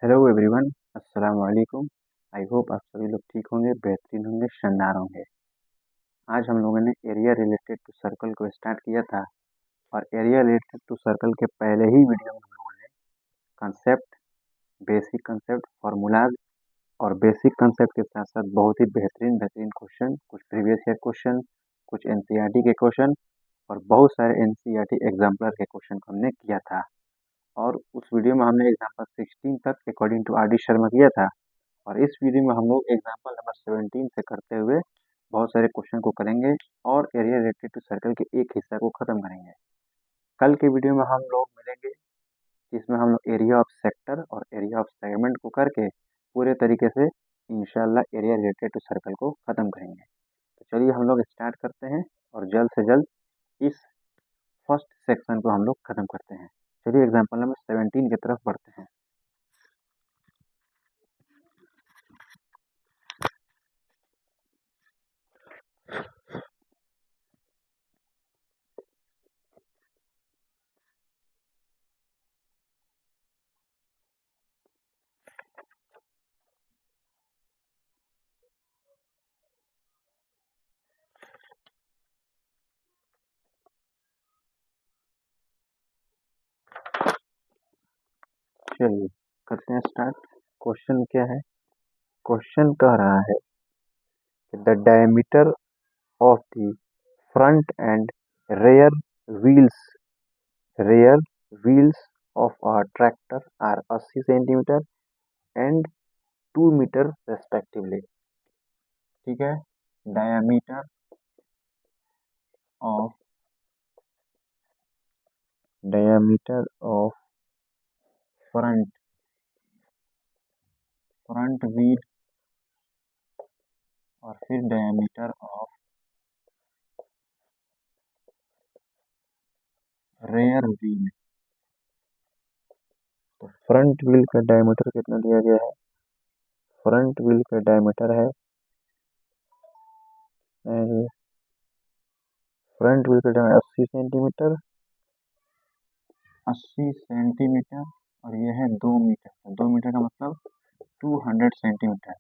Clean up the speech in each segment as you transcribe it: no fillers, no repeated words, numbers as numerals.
Hello everyone, अस्सलाम वालेकुम। I hope आप सभी लोग ठीक होंगे, बेहतरीन होंगे, शानदार होंगे। आज हम लोगों ने एरिया रिलेटेड टू सर्कल को स्टार्ट किया था और एरिया रिलेटेड टू सर्कल के पहले ही वीडियो में हम लोगों ने कंसेप्ट, बेसिक कंसेप्ट, फार्मूलाज और बेसिक कंसेप्ट के साथ साथ बहुत ही बेहतरीन बेहतरीन क्वेश्चन, कुछ प्रीवियस ईयर क्वेश्चन, कुछ एनसीईआरटी के क्वेश्चन और बहुत सारे एनसीईआरटी एग्जाम्पलर के क्वेश्चन को हमने किया था। और उस वीडियो में हमने एग्जाम्पल 16 तक according to R D Sharma किया था और इस वीडियो में हम लोग एग्जाम्पल नंबर 17 से करते हुए बहुत सारे क्वेश्चन को करेंगे और एरिया रिलेटेड टू सर्कल के एक हिस्सा को खत्म करेंगे। कल के वीडियो में हम लोग मिलेंगे जिसमें हम लोग एरिया ऑफ सेक्टर और एरिया ऑफ सेगमेंट को करके पूरे तरीके से इंशाल्लाह एरिया रिलेटेड टू सर्कल को खत्म करेंगे। तो चलिए हम लोग स्टार्ट करते हैं और जल्द से जल्द इस फर्स्ट सेक्शन को हम लोग खत्म करते हैं। चलिए एग्जाम्पल नंबर 17 की तरफ बढ़ते हैं। चलिए करते हैं स्टार्ट। क्वेश्चन क्या है? क्वेश्चन कह रहा है कि the diameter of the front and rear wheels rear wheels of a tractor are 80 centimetre and 2 metre respectively. ठीक है, diameter of front front wheel और फिर डायमीटर ऑफ रेयर व्हील। तो फ्रंट व्हील का डायमीटर कितना दिया गया है? फ्रंट व्हील का डायमीटर है फ्रंट व्हील का डायमीटर 80 सेंटीमीटर 80 सेंटीमीटर और ये है 2 मीटर। तो 2 मीटर का मतलब 200 सेंटीमीटर।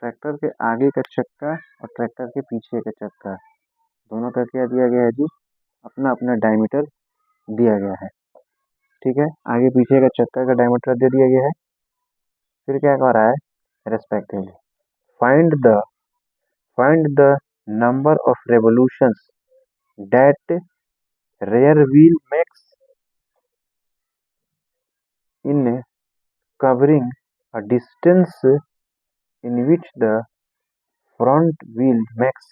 ट्रैक्टर के आगे का चक्का और ट्रैक्टर के पीछे का चक्का दोनों का क्या दिया गया है जी? अपना अपना डायमीटर दिया गया है। ठीक है, आगे पीछे का चक्का का डायमीटर दे दिया गया है। फिर क्या कह रहा है? Respectively find the find the number of revolutions that rear wheel makes in covering a distance in which the front wheel makes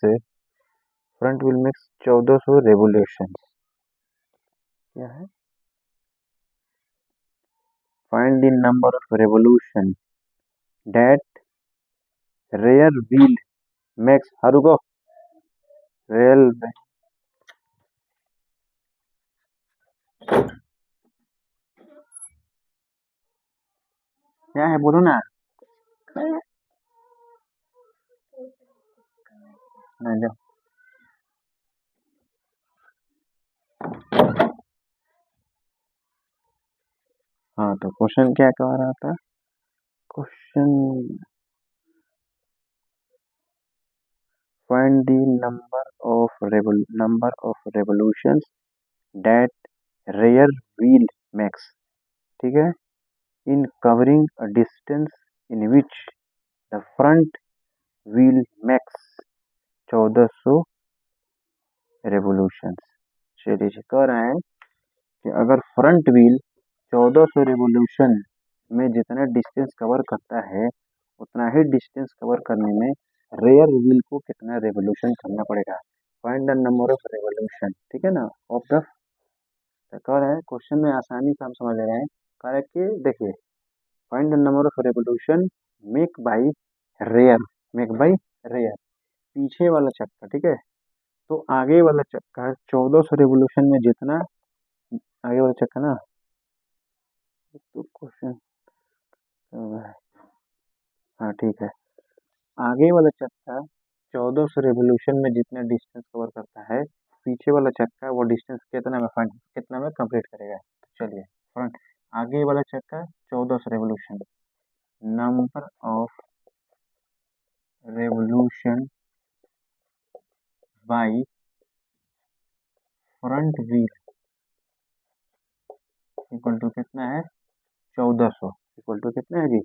1400 revolutions। क्या है? Find the number of revolution that rear wheel makes। हाँ रुको, rail क्या है बोलो ना। नहीं जाओ। हाँ तो क्वेश्चन क्या कह रहा था? Question find the number of revolutions that rear wheel makes। ठीक है, in covering a distance in which the front wheel makes 1400 revolutions। चलिए कह रहे हैं कि अगर फ्रंट व्हील 1400 रेवोल्यूशन में जितना डिस्टेंस कवर करता है उतना ही डिस्टेंस कवर करने में रेयर व्हील को कितना रेवोल्यूशन करना पड़ेगा। Find the number of revolution. ठीक है ना, ऑफ द। कह रहे हैं क्वेश्चन में आसानी से हम समझ रहे हैं। कह रहे हैं कि देखिए find the number of revolution make by rear make by rear पीछे वाला चक्का। ठीक है, तो आगे वाला चक्का 1400 रेवोल्यूशन में जितना आगे वाला चक्का ना, तो क्वेश्चन हाँ ठीक है, आगे वाला चक्का 1400 रेवोल्यूशन में जितना डिस्टेंस कवर करता है पीछे वाला चक्का वो डिस्टेंस कितना में कंप्लीट करेगा। तो चलिए फ्रंट आगे वाला चक्का 1400 revolution, number of revolution by front wheel equal to कितना है 1400, इक्वल टू कितना है जी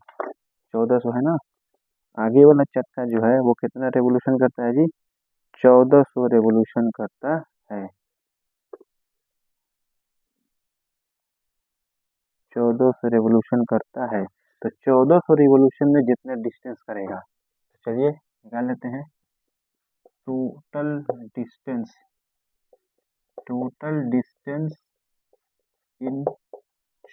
1400 है ना। आगे वाला चक्का जो है वो कितना रेवोल्यूशन करता है जी 1400 रेवोल्यूशन करता है, 1400 रेवोल्यूशन करता है। तो 1400 रेवोल्यूशन में जितना डिस्टेंस करेगा, तो चलिए निकाल लेते हैं। Total distance, total distance in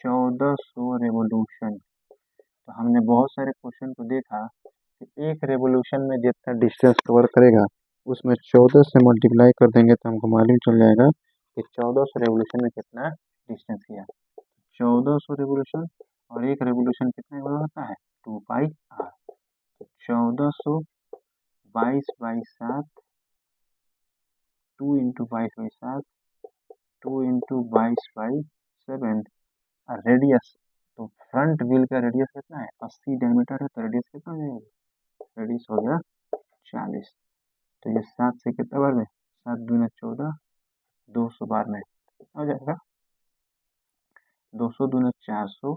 1400 revolution. तो हमने बहुत सारे क्वेश्चन को देखा कि एक रेवोल्यूशन में जितना डिस्टेंस कवर करेगा उसमें 14 से मल्टीप्लाई कर देंगे तो हमको मालूम चल जाएगा कि 1400 रेवोल्यूशन में कितना डिस्टेंस किया। 1400 रेवोल्यूशन और एक रेवोल्यूशन कितने बड़ा होता है 2πr। तो 1400 22/7, 2 इंटू 22/7, 2 इंटू 22/7 रेडियस। तो फ्रंट व्हील का रेडियस कितना है 80 डायमीटर है, तो रेडियस कितना हो जाएगा, रेडियस हो गया 40। तो ये 7 से कितना बार में 7 दूना 14, 200 बार में कितना हो जाएगा 200 दूना 400,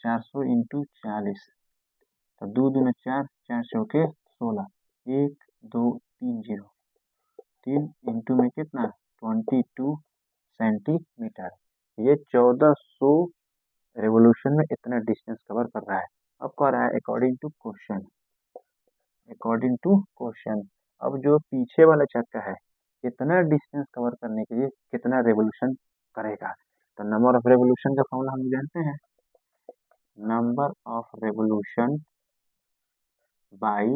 400 इंटू 40, तो 2 दूना 4, 4 चौके 16, 1 2 3 0, 3 इंटू में कितना 22 सेंटीमीटर। ये 1400 रेवोल्यूशन में इतना डिस्टेंस कवर कर रहा है। अब कह रहा है according to question, according to question. अब जो पीछे वाला चक्का है इतना डिस्टेंस कवर करने के लिए कितना रेवोल्यूशन करेगा। तो नंबर ऑफ रेवोल्यूशन का फॉर्मूला हम जानते हैं, number of revolution by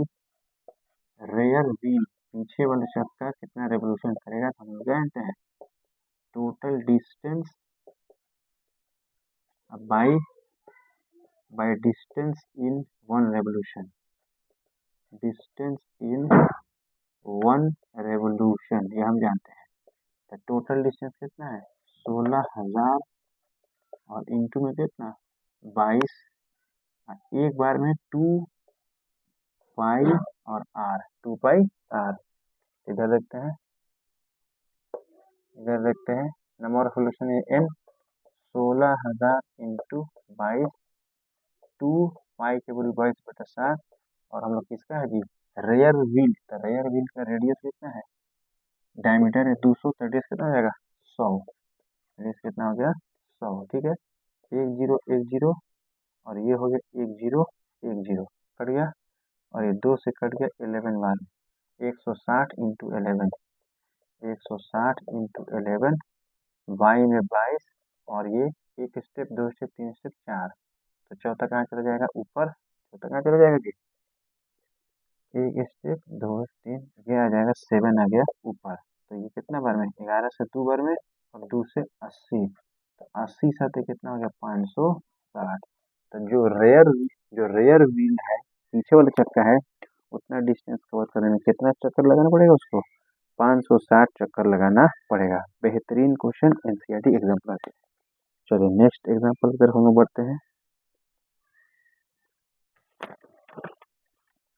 rear wheel. पीछे वाला चक्का कितना रेवोल्यूशन करेगा तो हम लोग जानते हैं total distance by distance in one revolution, distance in one revolution ये हम जानते हैं। तो टोटल डिस्टेंस कितना है 16,000 और इंटू में कितना 22, एक बार में 2π और r, 2πr। इधर देखते हैं, इधर देखते हैं नंबर ऑफ रेवोल्यूशन है n, 16,000 इंटू 22, 2π के बोल 22/7। और हम लोग किसका है जी रेयर व्हील, तो रेयर व्हील का रेडियस कितना है डायमीटर है 200, तो रेडियस कितना हो जाएगा 100, रेडियस कितना हो गया 100। ठीक है 1 0 1 0 और ये हो गया 1 0 1 0 कट गया, और ये 2 से कट गया 11 बार, 160 इंटू 11, 160 इंटू 11, बाई में 22, और ये एक स्टेप 2 स्टेप 3 स्टेप 4, तो चौथा कहाँ चला जाएगा ऊपर, चौथा कहाँ चला जाएगा जी एक स्टेप 2 3, ये आ जाएगा 7 आ गया ऊपर। तो ये कितना बार में 11 से 2 बार में और 2 से 80, तो 80 साथ कितना हो गया 560। तो जो रेयर व्हील है पीछे वाला चक्का है उतना डिस्टेंस कवर करने में कितना चक्कर लगाना पड़ेगा उसको 560 चक्कर लगाना पड़ेगा। बेहतरीन क्वेश्चन एनसीईआरटी एग्जाम्पल से। चलिए नेक्स्ट एग्जाम्पल की तरफ हम लोग बढ़ते हैं।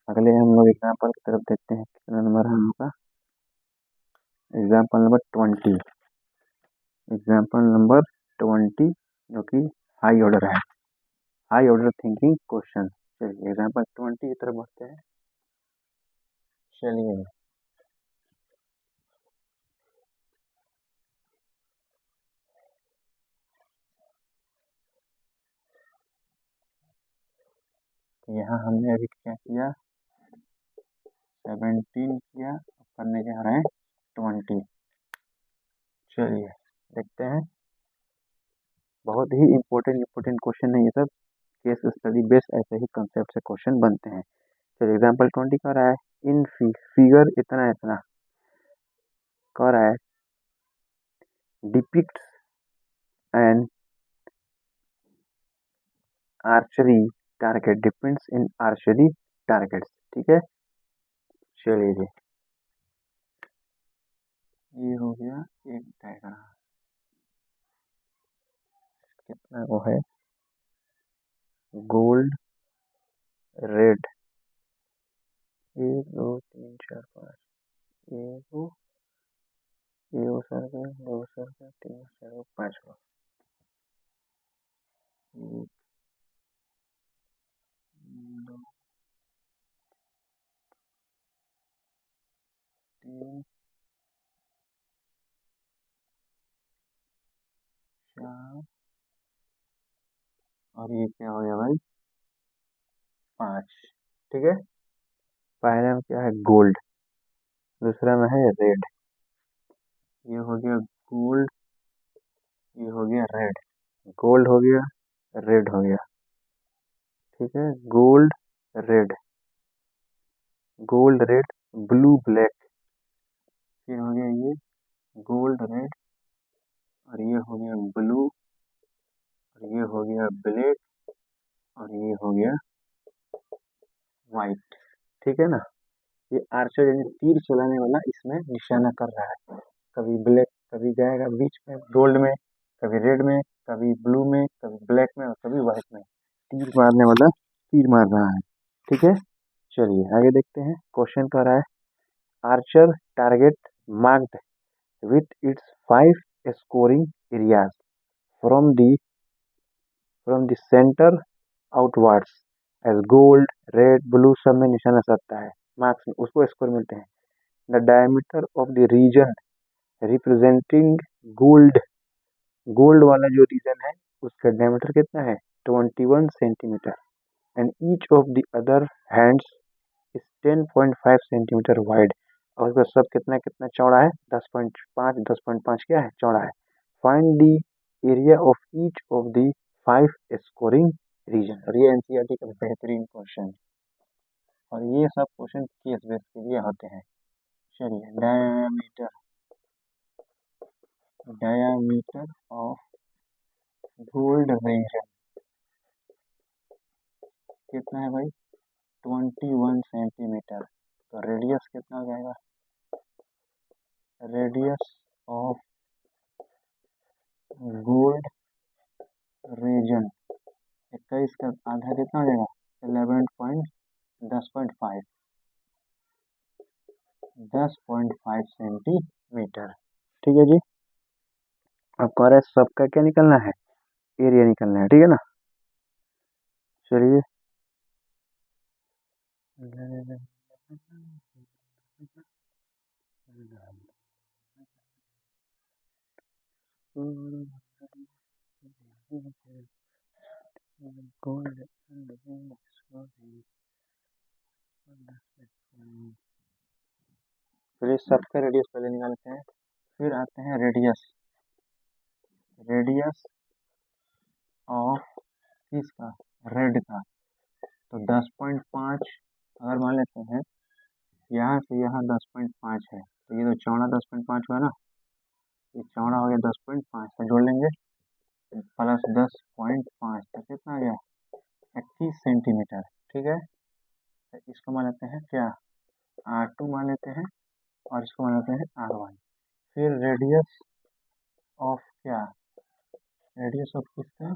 अगले हम लोग एग्जाम्पल की तरफ देखते हैं, कितना नंबर है हम लोग का एग्जाम्पल नंबर 20, एग्जाम्पल नंबर 20 जो कि हाई ऑर्डर है, हाई ऑर्डर थिंकिंग क्वेश्चन। चलिए एग्जाम्पल 20 की तरफ बढ़ते हैं। चलिए यहाँ हमने अभी क्या किया 17 किया, करने जा रहे हैं 20। चलिए देखते हैं, बहुत ही इम्पोर्टेंट क्वेश्चन है ये सब, केस स्टडी बेस्ड ऐसे ही कंसेप्ट से क्वेश्चन बनते हैं। चलिए एग्जाम्पल 20 कह रहा है इन फिगर इतना इतना कह रहा है depict an archery target depends in archery targets. ठीक है चलिए जी ये हो गया एक डायग्राम, कितना वो है गोल्ड रेड, 1 2 3 4 5, एगो एगो सर्कल, दो सर्कल, तीन सर्कल, पांचवा, 1 2 3 4, और ये क्या हो गया भाई, 5। ठीक है, पहले में क्या है गोल्ड, दूसरा में है रेड, ये हो गया गोल्ड, ये हो गया रेड, गोल्ड हो गया, रेड हो गया। ठीक है, gold red, gold red, blue black, फिर हो गया ये गोल्ड रेड, और ये हो गया ब्लू, और ये हो गया ब्लैक, और ये हो गया व्हाइट। ठीक है ना, ये आर्चर यानी तीर चलाने वाला इसमें निशाना कर रहा है, कभी ब्लैक, कभी जाएगा बीच में गोल्ड में, कभी रेड में, कभी ब्लू में, कभी ब्लैक में, और कभी व्हाइट में, तीर मारने वाला तीर मार रहा है। ठीक है, चलिए आगे देखते हैं। क्वेश्चन कह रहा है Archer target marked with its 5 scoring areas from the center outwards as gold, red, blue सब में निशाना सकता है, मार्क्स में उसको स्कोर मिलते हैं। The diameter of the region representing gold, gold वाला जो रीजन है उसका डायमीटर कितना है 21 centimetre, and each of the other hands is 10.5 centimetre wide, और उसका सब कितना कितना चौड़ा है 10.5, 10.5 क्या है चौड़ा है। Find the area of each of the 5 scoring region, और ये एनसीईआरटी का बेहतरीन क्वेश्चन, और ये सब क्वेश्चन केस बेस के लिए होते हैं। चलिए, डायामीटर ऑफ गोल्ड रीजन कितना है भाई 21 सेंटीमीटर, तो रेडियस कितना हो जाएगा, रेडियस ऑफ गोल्ड रीजन 21 का आधा कितना हो जाएगा 10.5 सेंटीमीटर। ठीक है जी, अब कह रहे हैं सबका क्या निकलना है, एरिया निकलना है। ठीक है ना, चलिए चलिए सबका रेडियस पहले निकालते हैं, फिर आते हैं रेडियस, रेडियस ऑफ किसका, रेड का, तो 10.5 अगर मान लेते हैं यहाँ से यहाँ 10.5 है, तो ये तो चौड़ा 10.5 हुआ ना, ये चौड़ा हो गया 10.5 से जोड़ लेंगे, प्लस 10.5 तो कितना आ गया 21 सेंटीमीटर। ठीक है, तो इसको मान लेते हैं क्या R2 मान लेते हैं, और इसको मान लेते हैं R1। फिर रेडियस ऑफ क्या, रेडियस ऑफ किसका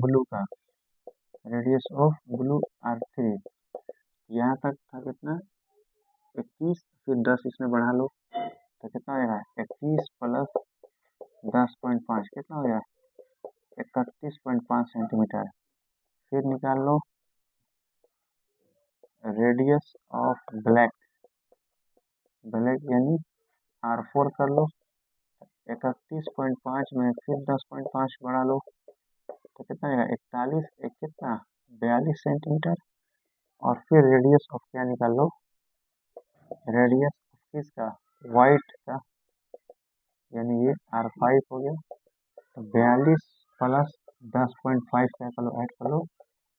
ब्लू का, रेडियस ऑफ ब्लू R3, यहाँ तक था कितना 21, फिर 10 इसमें बढ़ा लो तो कितना आएगा 21 प्लस 10.5 कितना हो गया 31.5 सेंटीमीटर। फिर निकाल लो रेडियस ऑफ ब्लैक, ब्लैक यानी R4 कर लो, 31.5 में फिर 10.5 बढ़ा लो तो कितना आएगा 41, एक कितना 42 सेंटीमीटर। और फिर रेडियस ऑफ क्या निकाल लो, रेडियस ऑफ किसका वाइट का, यानी ये R5 हो गया, तो 42 प्लस 10.5 क्या कर लो ऐड कर लो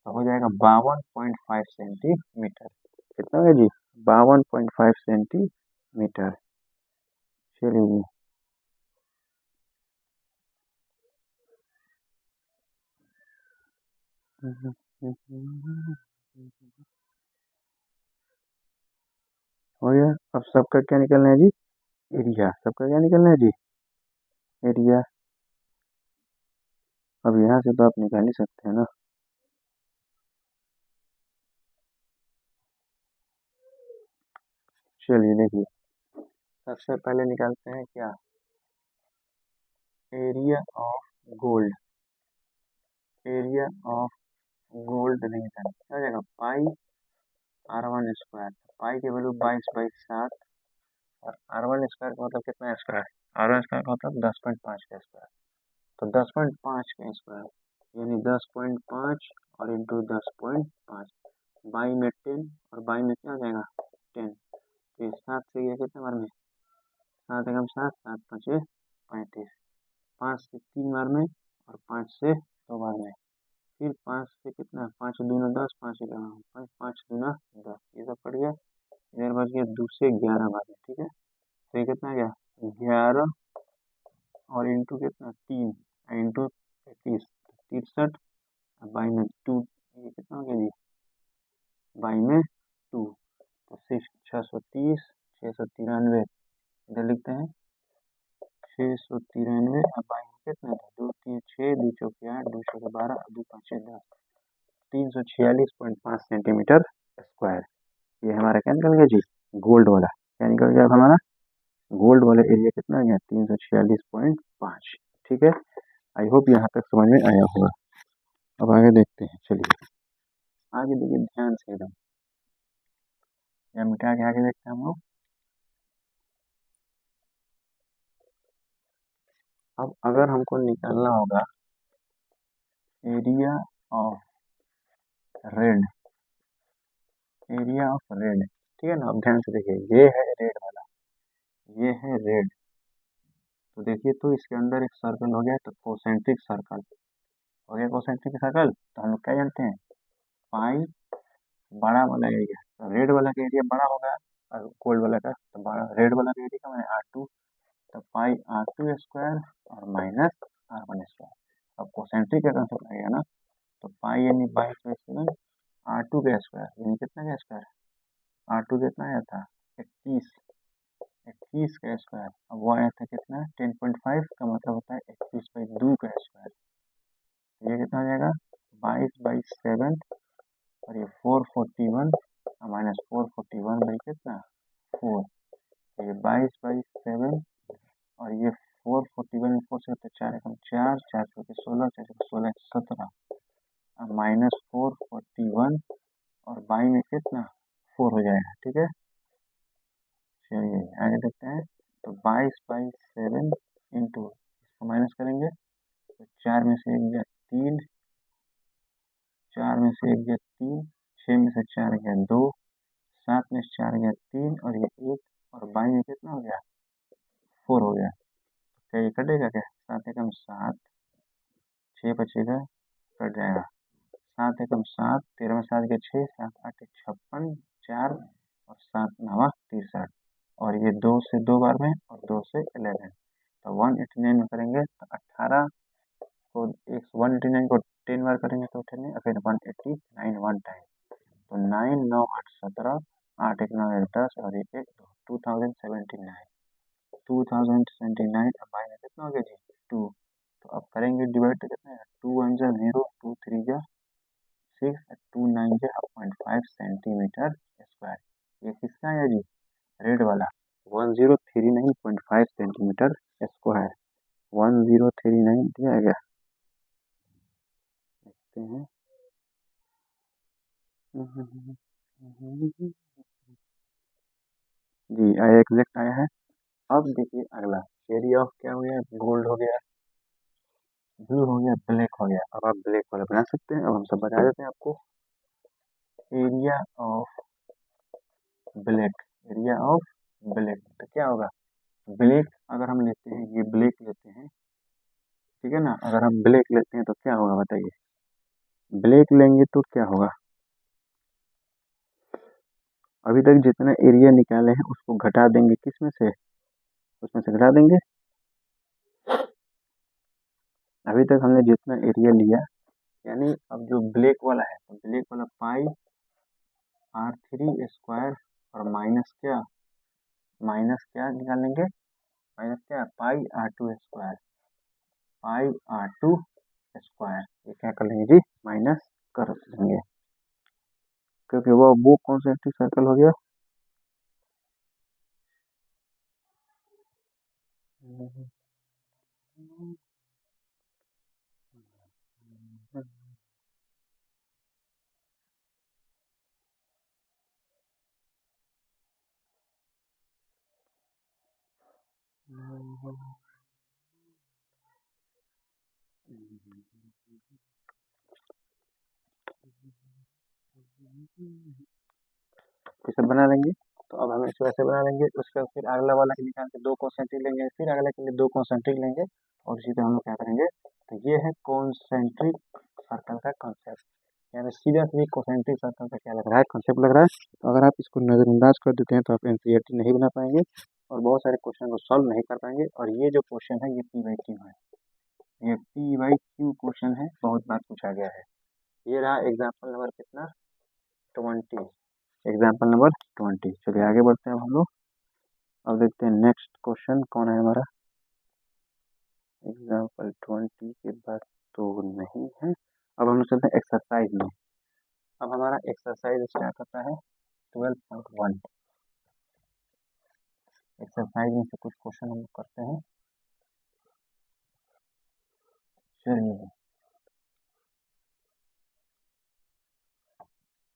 तो हो जाएगा 52.5 सेंटीमीटर। कितना है जी 52.5 सेंटीमीटर। चलिए जी, हो गया। अब सबका क्या निकलना है जी, एरिया, सबका क्या निकलना है जी एरिया। अब यहाँ से तो आप निकाल ही सकते हैं ना, चलिए देखिए, सबसे पहले निकालते हैं क्या, area of gold. Area of gold निकालना क्या हो जाएगा, पाई r1 स्क्वायर। पाई की वैल्यू 22/7 और r1 स्क्वायर का मतलब कितना स्क्वायर, r1 स्क्वायर का मतलब 10.5 का स्क्वायर। तो 10.5 का स्क्वायर यानी 10.5 और इंटू 10.5, बाई में 10 और बाई में क्या हो जाएगा 10। तो 7 से ये कितने बार में, 7 एकम 7, 7 5 35, 5 से 3 बार में और 5 से 2 बार में। फिर 5 से कितना, 5 दूना 10, 5 5 दूना 10, ये सब पड़ गया। इधर बच गया 2 से 11 बार में, ठीक है। तो ये कितना गया 11 और इंटू कितना 3 इंटू 31, 63 बाई में 2, ये कितना हो गया जी, बाई में 2। तो 630, 693 इधर लिखते हैं 693 और बाई में कितना था 2 3 6 2 चौके 8 2 चौके 12 2 5 10, 346.5 सेंटीमीटर स्क्वायर। ये हमारा क्या निकल गया जी, गोल्ड वाला। क्या निकल गया अब हमारा, गोल्ड वाला एरिया कितना आ गया 346.5। ठीक है, आई होप यहाँ तक समझ में आया होगा। अब आगे देखते हैं, चलिए आगे देखिए ध्यान से एकदम, या मिटा के आगे देखते हैं हम लोग। अब अगर हमको निकालना होगा area of red, area of red, ठीक है ना। अब ध्यान से देखिए, ये है रेड वाला, ये है रेड। तो देखिए तो इसके अंदर एक सर्कल हो गया, तो कोसेंट्रिक सर्कल हो गया, कोसेंट्रिक सर्कल। तो हम लोग क्या जानते हैं, पाई बड़ा वाला एरिया, तो रेड वाला का एरिया बड़ा होगा और गोल्ड वाला का तो बड़ा, रेड वाला का एरिया का मैंने R2, तो पाई R2 स्क्वायर और माइनस R1 स्क्वायर। अब कोसेंट्रिक का कंसेप्ट लगेगा ना, तो पाई यानी 22/7 R2 का स्क्वायर यानी कितना का स्क्वायर, R2 कितना आया था 21, 21 का स्क्वायर। अब वो आया था कितना 10.5 का मतलब होता है 21/2 का स्क्वायर। ये कितना हो जाएगा 22/7 और ये 441 माइनस 441 बाई कितना 4, तो ये 22/7 और ये 441 4 से होता है 4 एकम 4 4 चौके 16 4 चौके 16 17 माइनस 441 और बाई में कितना 4 हो जाएगा, ठीक है। चलिए आगे देखते हैं, तो 22/7 इंटू इसको माइनस करेंगे तो 4 में से 1 गया 3, 4 में से 1 गया 3, 6 में से 4 गया 2, 7 में से 4 गया 3 और ये 1 और बाई में कितना हो गया 4 हो गया। क्या ये कटेगा क्या, 7 एकम 7, 6 बचेगा कट जाएगा, 7 एकम 7, 13 में 7 के 6, 7 8 56, 4 और 7 9 63 और ये 2 से 2 बार में और 2 से 11, तो 189 में करेंगे तो 18 को 189 को 10 बार करेंगे तो 10 और फिर 189 वन टाइम, तो 9 9 8 17, 8 1 9 1 10 और ये 1 2 2079, 2079 अब बाई में कितना हो गया जी 2। तो अब करेंगे डिवाइड तो कितना है 2 1 जा 0, 2 3 जा 6, 2 9 जा 0.5 सेंटीमीटर स्क्वायर। ये किसका है जी, रेड वाला 1039.5 सेंटीमीटर स्क्वायर, 1039 दिया गया। देखते हैं जी, आया एग्जैक्ट आया है। अब देखिए अगला, एरिया ऑफ क्या हो गया, गोल्ड हो गया, ब्लू हो गया, ब्लैक हो गया। अब आप ब्लैक वाला बना सकते हैं। अब हम सब बता देते हैं आपको, area of black, area of black तो क्या होगा, ब्लैक अगर हम लेते हैं, ये ब्लैक लेते हैं, ठीक है ना। अगर हम ब्लैक लेते हैं तो क्या होगा बताइए, ब्लैक लेंगे तो क्या होगा, अभी तक जितना एरिया निकाले हैं उसको घटा देंगे, किस में से, उसमें से घटा देंगे। अभी तक हमने जितना एरिया लिया, यानी अब जो ब्लैक वाला है तो ब्लैक वाला पाई R3 स्क्वायर और माइनस क्या निकालेंगे, माइनस क्या पाई R2 स्क्वायर, पाई R2 स्क्वायर, ये क्या कर लेंगे जी माइनस कर देंगे, क्योंकि वो कौन सा सर्कल हो गया, सब बना लेंगे। तो अब हम इसको ऐसे बना लेंगे, उसके बाद फिर अगला वाला के निकाल के 2 कॉन्सेंट्रिक लेंगे, फिर अगले के लिए 2 कॉन्सेंट्रिक लेंगे, और इसी तरह हम लोग क्या करेंगे। तो ये है कॉन्सेंट्रिक सर्कल का कॉन्सेप्ट, यानी सीधा सीधा कॉन्सेंट्रिक सर्कल का क्या लग रहा है, कॉन्सेप्ट लग रहा है। तो अगर आप इसको नज़रअंदाज कर देते हैं तो आप एनसीईआरटी नहीं बना पाएंगे और बहुत सारे क्वेश्चन को सॉल्व नहीं कर पाएंगे। और ये जो क्वेश्चन है ये P/Q है, ये P/Q क्वेश्चन है, बहुत बार पूछा गया है। ये रहा एग्जाम्पल नंबर कितना, 20, एग्जाम्पल नंबर 20। चलिए आगे बढ़ते हैं अब हम लोग। अब देखते हैं नेक्स्ट क्वेश्चन कौन है हमारा। एग्जाम्पल 20 के बाद तो नहीं है। अब हम लोग चलते हैं एक्सरसाइज में। अब हमारा एक्सरसाइज स्टार्ट होता है 12.1। एक्सरसाइज में से कुछ क्वेश्चन हम लोग करते हैं। चलिए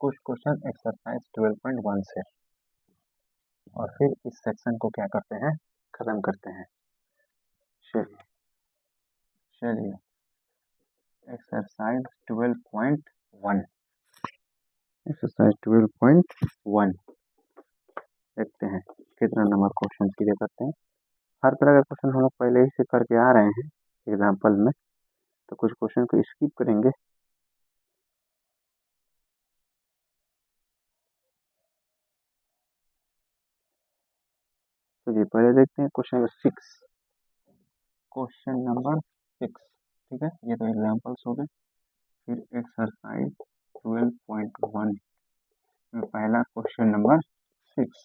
कुछ क्वेश्चन एक्सरसाइज 12.1 से, और फिर इस सेक्शन को क्या करते हैं, खत्म करते हैं। चलिए चलिए एक्सरसाइज 12.1, एक्सरसाइज 12.1 देखते हैं कितना नंबर क्वेश्चन की करते हैं। हर तरह का क्वेश्चन हम लोग पहले ही से करके आ रहे हैं एग्जाम्पल में, तो कुछ क्वेश्चन को स्किप करेंगे। चलिए पहले देखते हैं क्वेश्चन नंबर 6, क्वेश्चन नंबर 6। ठीक है, ये तो एग्जाम्पल्स हो गए। फिर एक्सरसाइज 12.1 में पहला क्वेश्चन नंबर 6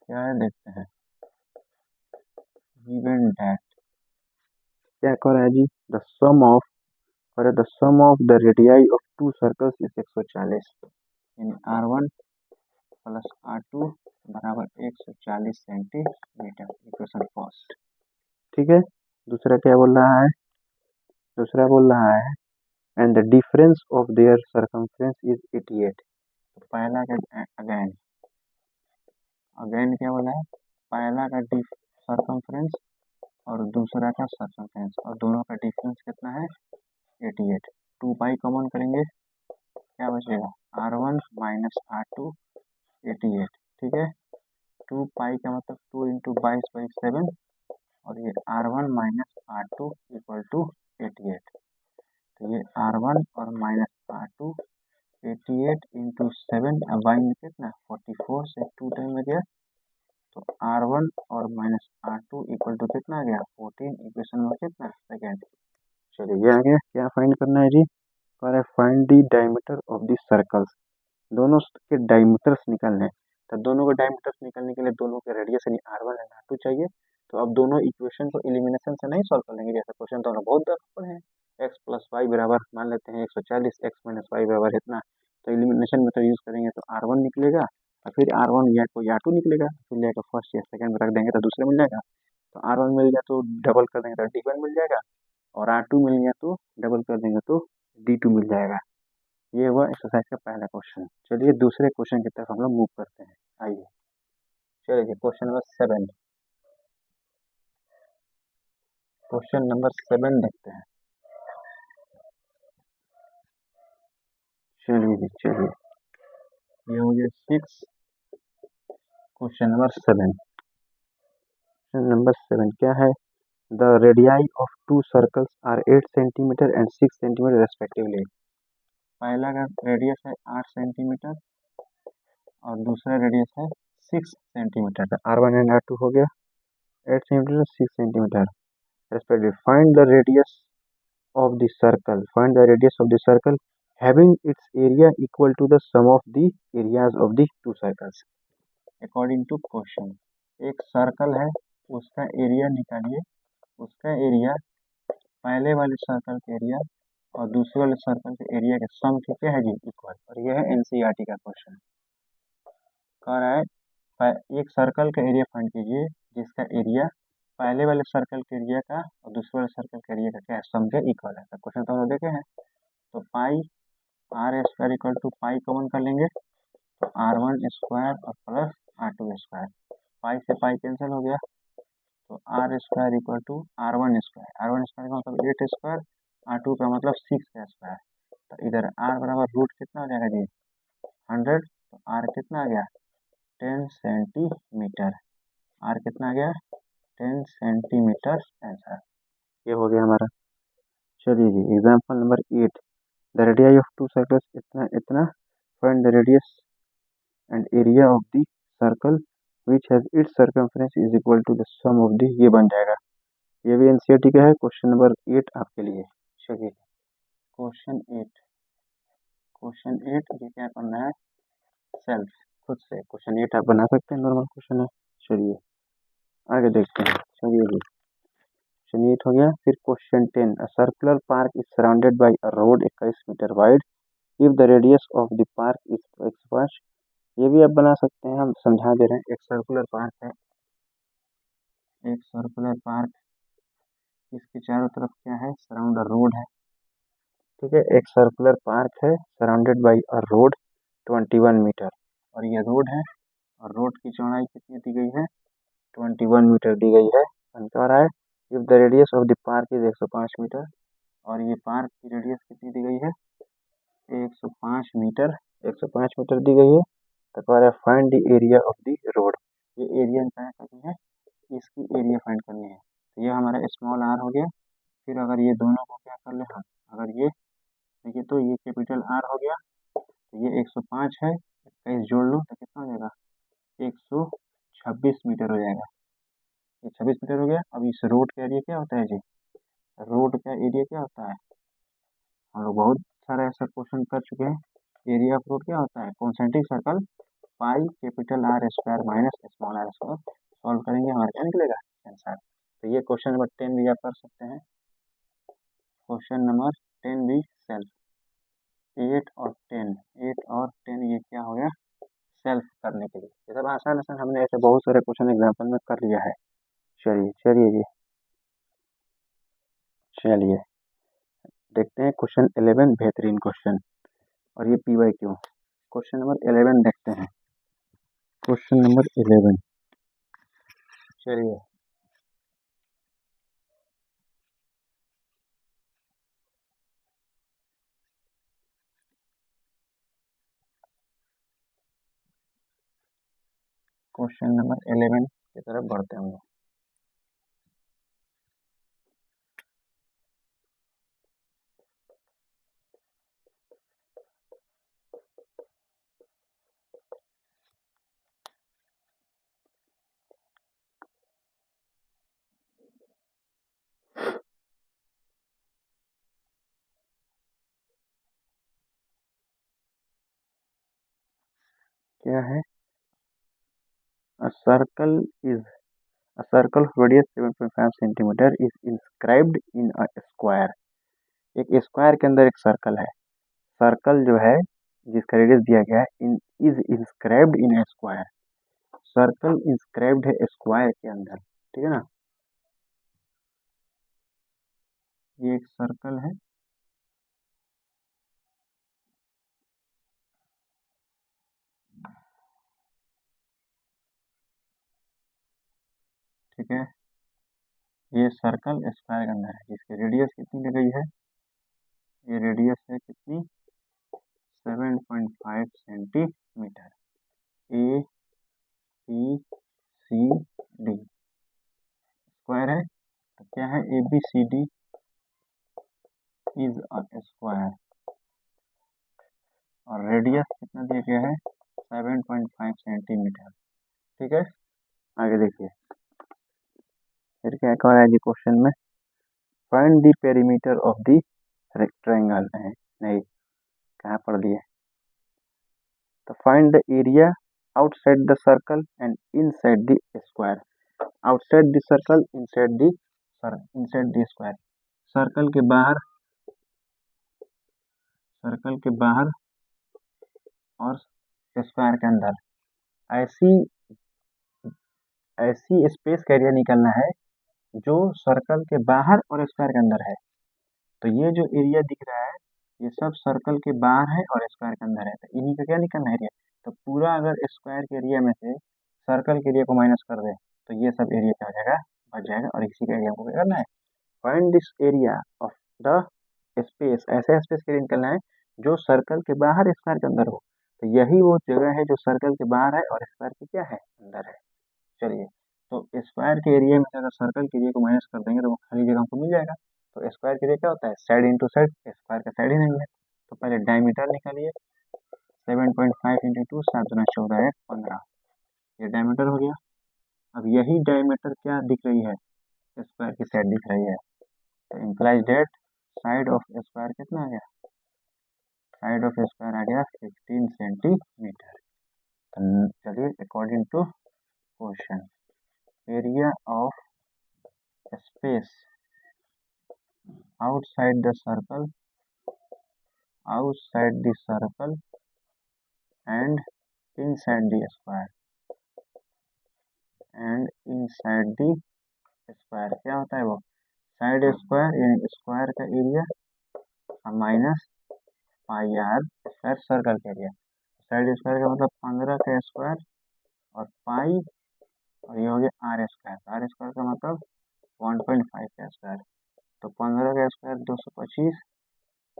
क्या है, देखते हैं। गिवन दैट, क्या कह रहा है जी, द सम ऑफ, और the sum of the radii of 2 circles is 140, यानी R1 प्लस R2 बराबर 140 सेंटीमीटर, इक्वेशन फर्स्ट। ठीक है, दूसरा क्या बोल रहा है, दूसरा बोल रहा है and the difference of their circumference is 88। तो पहला का अगेन अगेन क्या बोला है, पहला का सर्कमफ्रेंस और दूसरा का सर्कमफ्रेंस, और दोनों का डिफरेंस कितना है, 88। 2 पाई कॉमन करेंगे, क्या बचेगा, R1 माइनस R2 88। ठीक है, 2 पाई का मतलब 2 इंटू 22/7, और ये R1 minus R2 equal to 88। तो ये R1 और माइनस R2 88 इंटू 7, अब वाई में कितना 44 से 2 टाइम में गया, तो R1 और माइनस R2 इक्वल टू कितना आ गया 14, इक्वेशन में कितना सेकेंड। चलिए ये आ गया, क्या फाइंड करना है जी, पर find the diameter of the circles, दोनों के डायमीटर्स निकालने हैं। तो दोनों के डायमीटर्स निकालने के लिए दोनों के रेडियस यानी R1 एंड R2 चाहिए। तो अब दोनों इक्वेशन को एलिमिनेशन से नहीं सॉल्व कर लेंगे, जैसा क्वेश्चन तो हम बहुत दफा पढ़े हैं, x प्लस वाई बराबर मान लेते हैं 140, x माइनस वाई बराबर इतना। तो एलिमिनेशन मेथड यूज करेंगे तो R1 निकलेगा, और फिर R1 या कोई R2 निकलेगा, फिर लेकर फर्स्ट या सेकंड में रख देंगे तो दूसरे मिल जाएगा। तो R1 मिल गया तो डबल कर देंगे तो D1 मिल जाएगा, और R2 मिल गया तो डबल कर देंगे तो D2 मिल जाएगा। ये हुआ एक्सरसाइज का पहला क्वेश्चन। चलिए दूसरे क्वेश्चन की तरफ हम लोग मूव करते हैं, आइए। चलिए क्वेश्चन नंबर 7, क्वेश्चन नंबर 7 देखते हैं। चलिए जी चलिए, ये हो गया 6, क्वेश्चन नंबर 7। क्वेश्चन नंबर 7 क्या है, the radii of 2 circles are 8 centimetre and 6 centimetre respectively. पहला का रेडियस है 8 सेंटीमीटर और दूसरा रेडियस है 6 सेंटीमीटर। तो R1 एंड R2 हो गया 8 centimetre 6 centimetre respectively. Find the radius of the circle, find the radius of the circle having its area equal to the sum of the areas of the two circles according to question। एक circle है, उसका area निकालिए, उसका area पहले वाले circle के area और दूसरे वाले सर्कल के एरिया के सम के क्या है जी, इक्वल। और यह है एनसीईआरटी का क्वेश्चन। कह रहा है एक सर्कल का एरिया फाइंड कीजिए जिसका एरिया पहले वाले सर्कल के एरिया का और दूसरे वाले सर्कल के एरिया का क्या है, सम के इक्वल है। क्वेश्चन तो हम लोग देखे हैं। तो pi are square equal to pi common कर लेंगे, तो R1 स्क्वायर और प्लस R2 स्क्वायर, पाई से पाई कैंसिल हो गया, तो R square equal to R1 square का मतलब 8 स्क्वायर, R2 का मतलब 6 का स्क्वायर। तो इधर R बराबर रूट कितना हो जाएगा जी, 100, तो R कितना आ गया 10 सेंटीमीटर, R कितना आ गया 10 सेंटीमीटर आंसर। ये हो गया हमारा। चलिए जी example number 8, the radii of two circles इतना इतना, find the radius and area of the circle which has its circumference is equal to the sum of the, ये बन जाएगा। ये भी एनसीईआरटी का है। क्वेश्चन नंबर 8 आपके लिए। चलिए क्वेश्चन 8 ये क्या करना है, सेल्फ, खुद से क्वेश्चन 8 आप बना सकते हैं, नॉर्मल क्वेश्चन है। चलिए आगे देखते हैं। चलिए जी क्वेश्चन 8 हो गया। फिर question 10, a circular park is surrounded by a road 21 metre wide if the radius of the park is x5। ये भी आप बना सकते हैं, हम समझा दे रहे हैं। एक सर्कुलर पार्क है, एक सर्कुलर पार्क, इसके चारों तरफ क्या है, सराउंड रोड है। ठीक है, एक सर्कुलर पार्क है surrounded by a road 21 metre, और ये रोड है, और रोड की चौड़ाई कितनी दी गई है, 21 मीटर दी गई है। कह रहा है if the radius of the park is 105 metre, और ये पार्क की रेडियस कितनी दी गई है, 105 मीटर, 105 मीटर दी गई है। तो कह रहा है find the area of the road, ये एरिया क्या करनी है, इसकी एरिया फाइंड करनी है। तो ये हमारा स्मॉल आर हो गया। फिर अगर ये दोनों को क्या कर ले हम, अगर ये देखिए तो ये कैपिटल आर हो गया, तो ये 105 है, 21 जोड़ लो तो कितना हो जाएगा, 126 मीटर हो जाएगा। ये 26 मीटर हो गया। अब इस रोड का एरिया क्या होता है जी, रोड का एरिया क्या होता है, हम लोग बहुत सारा ऐसा क्वेश्चन कर चुके हैं। एरिया ऑफ रोड क्या होता है, concentric circle pi capital R square minus small R square. Solve करेंगे हमारा क्या निकलेगा आंसर। तो ये क्वेश्चन नंबर 10 भी आप कर सकते हैं। क्वेश्चन नंबर 10 भी सेल्फ, 8 और 10 ये क्या हो गया, सेल्फ करने के लिए। ये सब आसान आसान हमने ऐसे बहुत सारे क्वेश्चन एग्जाम्पल में कर लिया है। चलिए चलिए जी चलिए देखते हैं क्वेश्चन 11, बेहतरीन क्वेश्चन, और ये PYQ। क्वेश्चन नंबर 11 देखते हैं। क्वेश्चन नंबर 11, चलिए क्वेश्चन नंबर 11 की तरफ बढ़ते हैं हम लोग। क्या है, a circle is a circle of radius 7.5 centimetre is inscribed in a square। एक स्क्वायर के अंदर एक सर्कल है, सर्कल जो है जिसका रेडियस दिया गया है in is inscribed in a square, circle inscribed है स्क्वायर के अंदर। ठीक है ना, ये एक सर्कल है, ठीक है, ये सर्कल स्क्वायर के अंदर है जिसकी रेडियस कितनी दी गई है, ये रेडियस है कितनी 7.5 centimetre. A B C D square है, तो क्या है ABCD इज अ स्क्वायर, और रेडियस कितना दिया गया है 7.5 सेंटीमीटर। ठीक है, आगे देखिए फिर क्या कह रहा है जी क्वेश्चन में, find the perimeter of the rectangle है, नहीं कहाँ पढ़ दिए, तो find the area outside the circle and inside the square, outside the circle inside the square, circle के बाहर, सर्कल के बाहर और स्क्वायर के अंदर ऐसी ऐसी स्पेस का एरिया निकालना है जो सर्कल के बाहर और स्क्वायर के अंदर है। तो ये जो एरिया दिख रहा है ये सब सर्कल के बाहर है और स्क्वायर के अंदर है, तो इन्हीं का क्या निकलना है एरिया। तो पूरा अगर स्क्वायर के एरिया में से सर्कल के एरिया को माइनस कर दे तो ये सब एरिया क्या हो जाएगा, बच जाएगा। और इसी का एरिया को क्या करना है, find this area of the space, ऐसे स्पेस के लिए निकलना है जो सर्कल के बाहर स्क्वायर के अंदर हो। तो यही वो जगह है जो सर्कल के बाहर है और स्क्वायर के क्या है, अंदर है। चलिए, तो स्क्वायर के एरिया में से अगर सर्कल के एरिया को माइनस कर देंगे तो वो खाली जगह हमको मिल जाएगा। तो स्क्वायर के एरिया क्या होता है, साइड इंटू साइड, स्क्वायर का साइड ही नहीं है। तो पहले डायमीटर निकालिए, 7.5 इंटू टू, 7×14 है 15, ये डायमीटर हो गया। अब यही डायमीटर क्या दिख रही है, स्क्वायर की साइड दिख रही है। तो implies date side of square कितना आ गया, साइड ऑफ स्क्वायर आ गया 15 सेंटीमीटर। तो चलिए, according to question, area of space outside the circle, outside the circle and inside the square, and inside the square क्या होता है वो, साइड स्क्वायर यानी स्क्वायर का area minus pi are square circle का एरिया। साइड स्क्वायर का मतलब 15 का स्क्वायर और पाई, और ये हो गया आर स्क्वायर। आर स्क्वायर का मतलब 1.5 का स्क्वायर। तो 15 का स्क्वायर 225,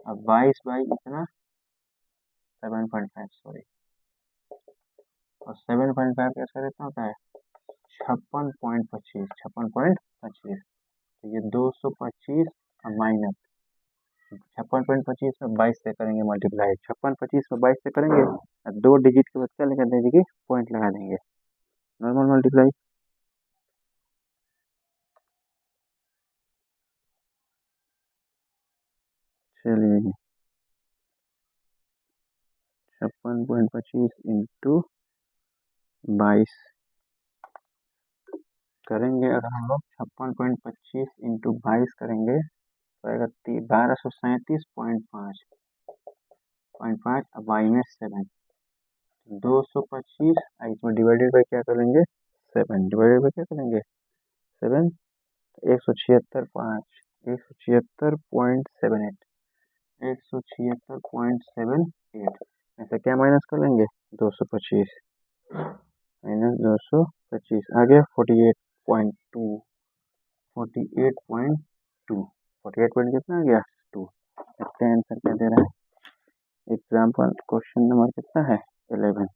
अब 22 बाई इतना 7.5, सॉरी, और 7.5 का स्क्वायर इतना होता है 56.25, 56.25। तो ये 225 माइनस 56.25 में 22 से करेंगे मल्टीप्लाई, 56.25 में 22 से करेंगे और 2 डिजिट के बाद क्या लगा देंगे, पॉइंट लगा देंगे, नॉर्मल मल्टीप्लाई। चलिए, 56.25 इंटू 22 करेंगे। अगर हम लोग 56.25 इंटू 22 करेंगे तो आएगा 1237.5 माइनस 7, 225, इसमें डिवाइडेड बाई क्या करेंगे, 7, डिवाइडेड बाई क्या करेंगे 7, 176.5, 176.78, 176.78 ऐसे क्या माइनस कर लेंगे, 225 माइनस 225 आ गया 48.2, 48.2, 48 पॉइंट कितना आ गया 2। इसका आंसर क्या दे रहा है, एग्जाम्पल क्वेश्चन नंबर कितना है 11,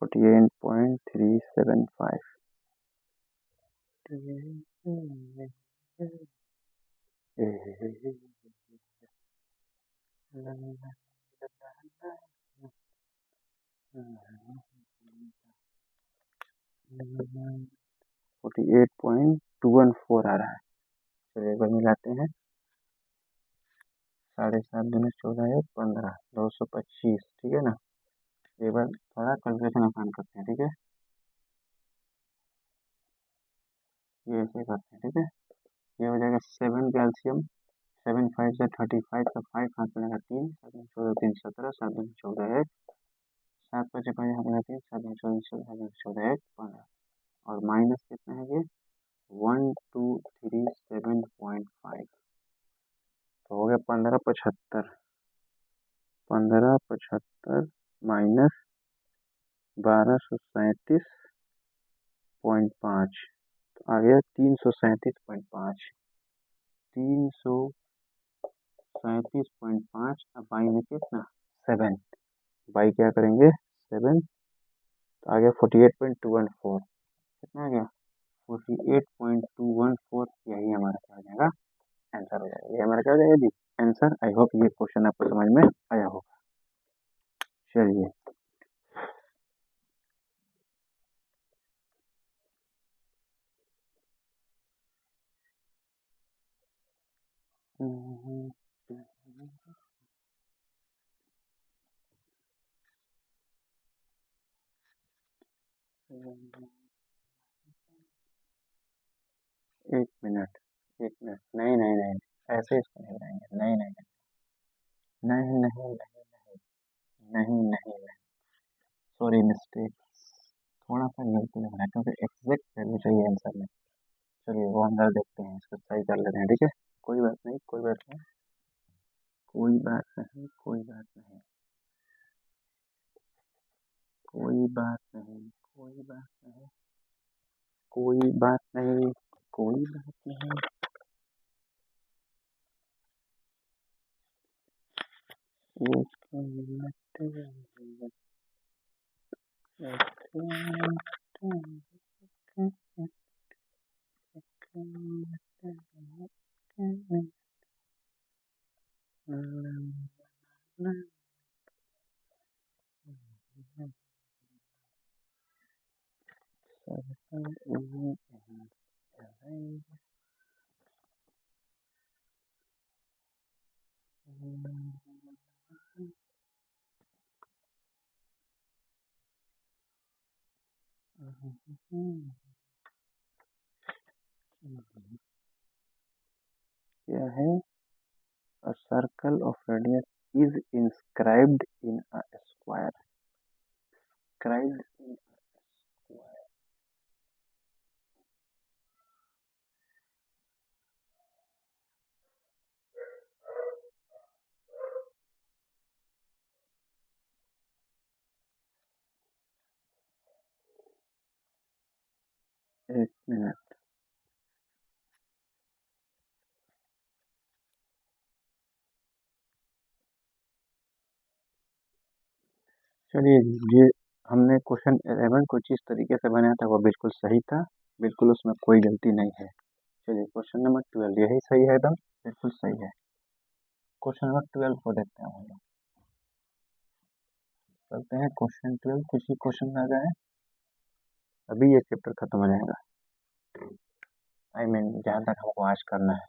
48.375। Forty eight point two one four आ रहा है। चलिए एक बार मिलाते हैं, 7.5 दूनी 14 एक 15, 225, ठीक है ना। एक बार थोड़ा कैलकुलेशन आसान करते हैं, ठीक है, ये ऐसे करते हैं, ठीक है। ये हो जाएगा 7 कैल्शियम, 7 5 से 35 का 5 हाथ मिलेगा 3, 7 में 14 3 17, 7 में 14 एक, 7 5 5 हाथ मिलेगा 3, 7 में 14 7 में 14 एक 15, और माइनस कितना है ये 1237.5, तो हो गया 1575, 1575 माइनस 1237.5, तो आ गया 337.5, 337.5। अब बाई में कितना 7, बाई क्या करेंगे 7, तो आ गया 48.214, कितना आ गया 48.214, यही हमारा क्या हो जाएगा, आंसर हो जाएगा। ये हमारा क्या हो जाएगा जी, आंसर। आई होप ये क्वेश्चन आपको समझ में आया होगा। चलिए, एक मिनट, एक मिनट, नहीं नहीं नहीं, ऐसे इसको नहीं बनाएंगे, नहीं नहीं नहीं नहीं नहीं नहीं नहीं नहीं, सॉरी मिस्टेक, थोड़ा सा गलती लग रहा है क्योंकि एग्जैक्ट वैल्यू चाहिए आंसर में। चलिए वो अंदर देखते हैं, इसको सही कर लेते हैं, ठीक है। कोई बात नहीं, कोई बात नहीं, कोई बात नहीं, कोई बात नहीं, कोई बात नहीं, कोई बात नहीं, कोई बात नहीं, कोई बात नहीं। एक मिनट, एक मिनट। क्या है? A circle of radius is inscribed in a square. Inscribed in a square. एक मिनट। चलिए, ये हमने क्वेश्चन 11 को जिस तरीके से बनाया था वो बिल्कुल सही था, बिल्कुल उसमें कोई गलती नहीं है। चलिए क्वेश्चन नंबर 12 यही सही है, एकदम बिल्कुल सही है। क्वेश्चन नंबर 12 को देखते हैं हम लोग। चलते हैं क्वेश्चन 12, कुछ ही क्वेश्चन आ जाए, अभी ये चैप्टर खत्म हो जाएगा। आई मीन जहाँ तक हमको आज करना है।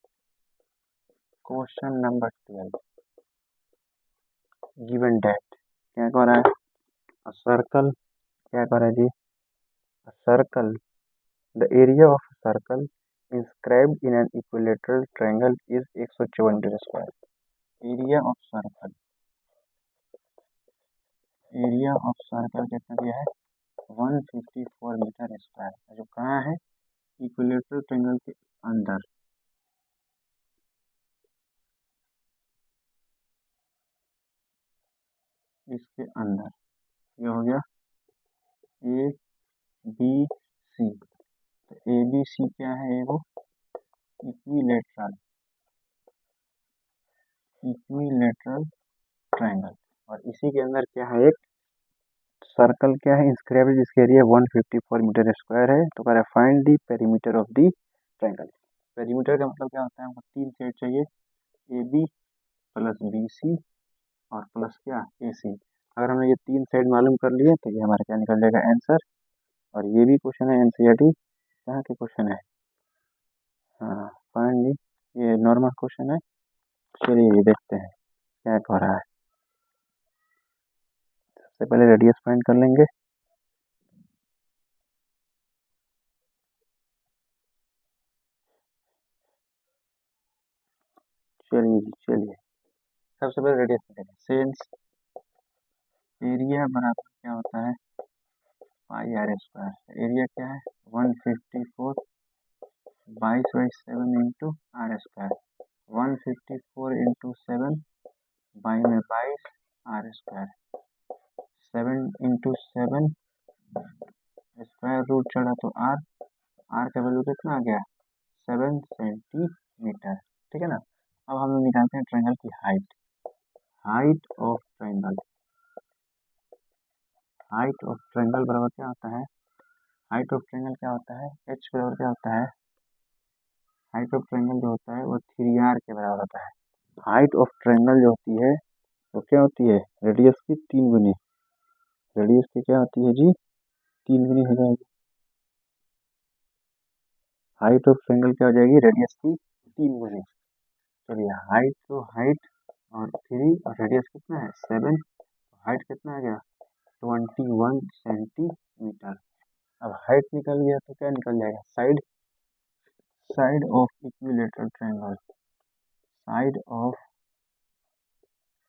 क्वेश्चन नंबर 12 गिवन डेट क्या कह रहा है? सर्कल क्या कह रहा है जी? Circle, the area of circle inscribed in an equilateral triangle is 154 metre square. Area of circle, area of circle कितना दिया है? 154 मीटर स्क्वायर। जो कहाँ है? इक्विलेटरल ट्रायंगल के अंदर, इसके अंदर। ये हो गया ए बी सी। तो ए बी सी क्या है? वो इक्विलेटरल, इक्विलेटरल ट्रायंगल। और इसी के अंदर क्या है? एक सर्कल क्या है? इंस्क्राइब, जिसके एरिया 154 मीटर स्क्वायर है। तो कह रहा है find the perimeter of the triangle. Perimeter का मतलब क्या होता है? हमको तीन साइड चाहिए, A B plus B C और प्लस क्या? ए सी। अगर हमने ये तीन साइड मालूम कर लिए तो ये हमारा क्या निकल जाएगा? आंसर। और ये भी क्वेश्चन है एनसीईआरटी यहाँ के क्वेश्चन है। हाँ फाइंड दी, ये नॉर्मल क्वेश्चन है। चलिए ये देखते हैं क्या कह रहा है। सबसे पहले रेडियस फाइंड कर लेंगे। चलिए चलिए, सबसे पहले रेडियस निकालेंगे। सेंस एरिया बराबर क्या होता है? पाई आर स्क्वायर। एरिया क्या है? 154 22/7 into r square. 154 into 7 by में 22 r square. 7 into 7 square root चढ़ा तो आर, आर का वैल्यू कितना आ गया? 7 सेंटीमीटर। ठीक है ना। अब हम लोग निकालते हैं ट्रायंगल की height. Height of triangle, height of triangle बराबर क्या होता है? हाइट ऑफ ट्रायंगल क्या होता है? एच बराबर क्या होता है? हाइट ऑफ ट्रायंगल जो होता है वो 3r के बराबर होता है। हाइट ऑफ ट्रायंगल जो होती है वो क्या होती है? रेडियस की 3 गुनी। रेडियस की क्या होती है जी? 3 गुनी हो जाएगी। हाइट ऑफ ट्रायंगल क्या हो जाएगी? रेडियस की 3 गुनी। चलिए हाइट तो हाइट और 3 और रेडियस कितना है? 7। हाइट कितना आ गया? 21 सेंटीमीटर। अब हाइट निकल गया तो क्या निकल जाएगा? Side, side of equilateral triangle, side of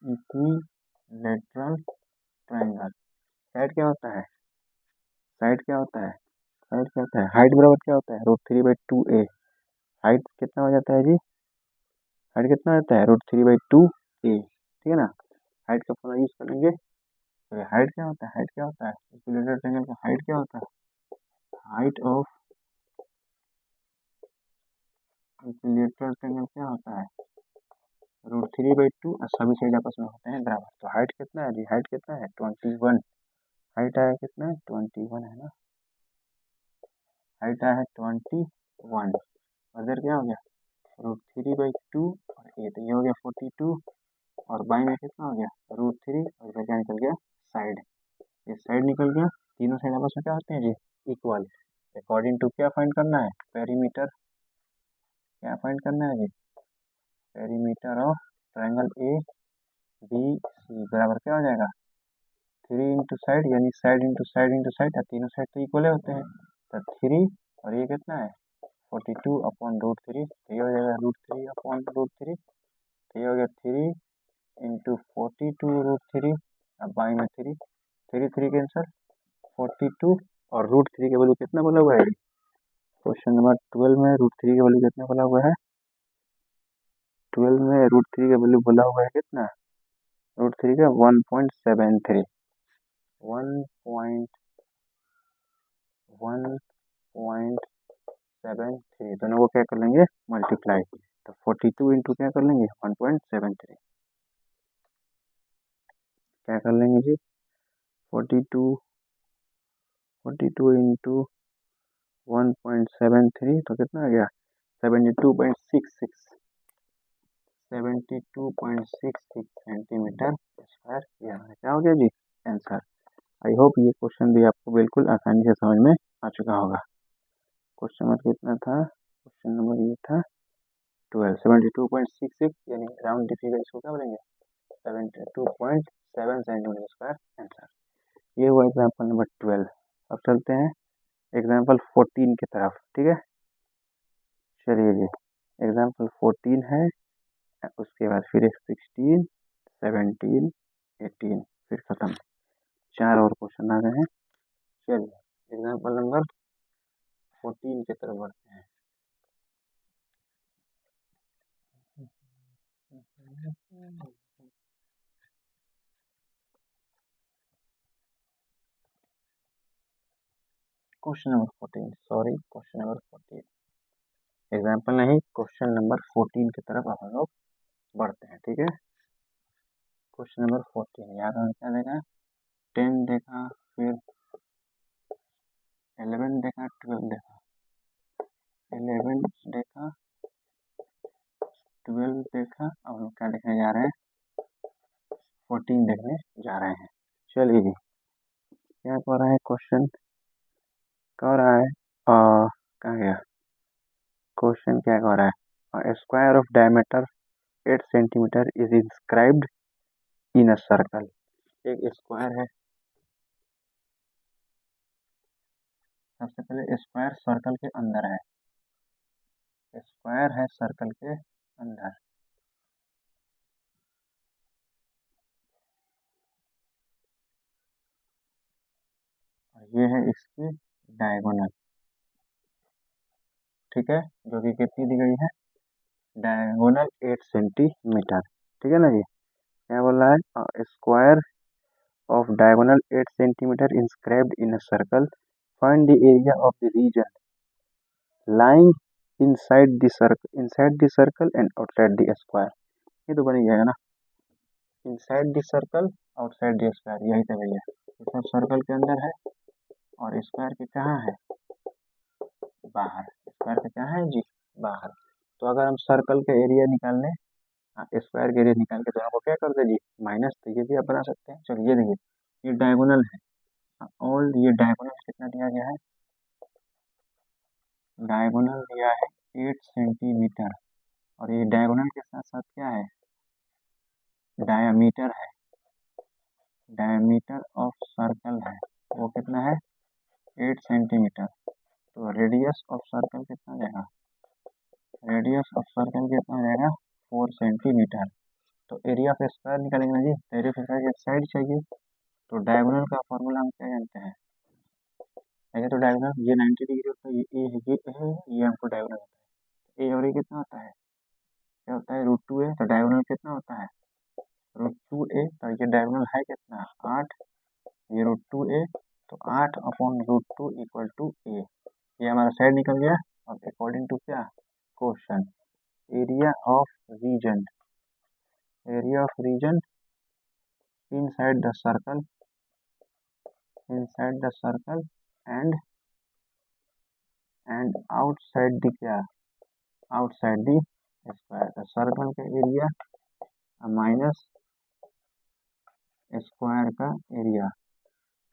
equilateral triangle. Side क्या होता है? साइड क्या होता है, साइड क्या होता है, हाइट बराबर क्या होता है, √3/2a। हाइट कितना हो जाता है जी, हाइट कितना हो जाता है, √3/2a, ठीक है ना। हाइट का फॉर्मूला यूज कर लेंगे। तो हाइट क्या होता है, हाइट क्या होता है, इक्विलेटरल ट्रायंगल का हाइट क्या होता है, हाइट ऑफ इक्विलेटरल ट्रायंगल क्या होता है, √3/2, और सभी साइड आपस में होते हैं बराबर। तो हाइट कितना है जी, हाइट कितना है 21, हाइट आया कितना है 21 है ना, हाइट आया है 21, और इधर क्या हो गया √3/2 और ये तो ये हो गया 42, और बाई में कितना हो गया √3, और इधर क्या निकल गया साइड, ये साइड निकल गया। तीनों साइड आपस में क्या होते हैं जी, इक्वल। अकॉर्डिंग टू क्या फाइंड करना है, पेरीमीटर, क्या फाइंड करना है जी, perimeter of triangle A B C बराबर क्या हो जाएगा 3 इंटू साइड, यानी side into side into side, तीनों साइड तो इक्वल होते हैं। तो 3, और ये कितना है 42/√3, तो ये हो जाएगा √3/√3, तो ये हो गया 3 इंटू 42√3, अब बाई में 3, 3 3 कैंसर, 42, और √3 के वैल्यू कितना बोला हुआ है, क्वेश्चन नंबर 12 में √3 के वैल्यू कितना बोला हुआ है, 12 में √3 का वैल्यू बोला हुआ है कितना, √3 का 1.73, 1.73, दोनों को क्या कर लेंगे मल्टीप्लाई, तो 42 इंटू क्या कर लेंगे 1.73, क्या कर लेंगे जी 42 इंटू 1.73, तो कितना आ गया 72.66 सेंटीमीटर स्क्वायर, यह क्या हो गया जी आंसर। आई होप ये क्वेश्चन भी आपको बिल्कुल आसानी से समझ में आ चुका होगा। क्वेश्चन नंबर कितना था, क्वेश्चन नंबर ये था 12, 72.66, यानी राउंड डिफिगर इसको क्या बोलेंगे 72.7 सेंटीमीटर स्क्वायर आंसर। ये हुआ एग्जाम्पल नंबर 12। अब चलते हैं एग्जाम्पल 14 की तरफ, ठीक है। चलिए जी, एग्जाम्पल 14 है, उसके बाद फिर 16, 17, 18, फिर खत्म, 4 और क्वेश्चन आ गए हैं। चलिए एग्जाम्पल नंबर 14 की तरफ बढ़ते हैं। Question number 14, sorry question number 14, example नहीं, क्वेश्चन नंबर 14 की तरफ हम लोग बढ़ते हैं, ठीक है। क्वेश्चन नंबर 14, यहाँ पर क्या देखा, 10 देखा, फिर 11 देखा, 12 देखा, 11 देखा, 12 देखा, अब हम क्या देखने जा रहे हैं 14 देखने जा रहे हैं। चलिए जी, क्या कह रहा है क्वेश्चन, कह रहा है कहाँ गया क्वेश्चन, क्या कह रहा है, square of diameter 8 centimetre is inscribed in a circle. एक स्क्वायर है, सबसे पहले स्क्वायर सर्कल के अंदर है, स्क्वायर है सर्कल के अंदर, और ये है इसकी डायगोनल, ठीक है, जो कि कितनी दी गई है डायगोनल 8 सेंटीमीटर, ठीक है ना जी। क्या बोल रहा है, square of diagonal 8 centimetre inscribed in a circle, find the area of the region lying inside the circle and outside the square. ये तो बन ही जाएगा ना, inside the circle outside the square, यही तो भैया, ये सब सर्कल के अंदर है और स्क्वायर के कहाँ है बाहर, स्क्वायर के कहाँ है जी बाहर। तो अगर हम सर्कल का एरिया निकालने, स्क्वायर के एरिया निकाल के दोनों को क्या कर दे जी माइनस, तो ये भी आप बना सकते हैं। चलिए ये देखिए, ये डायगोनल है, और ये डायगोनल कितना दिया गया है, डायगोनल दिया है 8 सेंटीमीटर, और ये डायगोनल के साथ साथ क्या है डायमीटर है, डायमीटर ऑफ सर्कल है, वो कितना है 8 सेंटीमीटर। तो रेडियस ऑफ सर्कल कितना जाएगा, रेडियस ऑफ सर्कल कितना जाएगा 4 सेंटीमीटर। तो एरिया ऑफ स्क्वायर निकालेंगे ना जी, एरिया ऑफ स्क्वायर की साइड चाहिए, तो डायगोनल का फॉर्मूला हम क्या जानते हैं, ऐसे तो डायगोनल ये 90 डिग्री होता है, ये है, ये हमको डायगोनल होता है। ए और ये कितना होता है, क्या होता है, √2a। तो डायगोनल कितना होता है, √2a। तो ये डायगोनल है कितना, 8, ये √2a। तो 8/√2 इक्वल टू ए। ये हमारा साइड निकल गया। अब अकॉर्डिंग टू क्या, question, area of region, area of region inside the circle, inside the circle and outside the क्या, आउटसाइड द स्क्वायर। तो सर्कल का एरिया माइनस स्क्वायर का एरिया,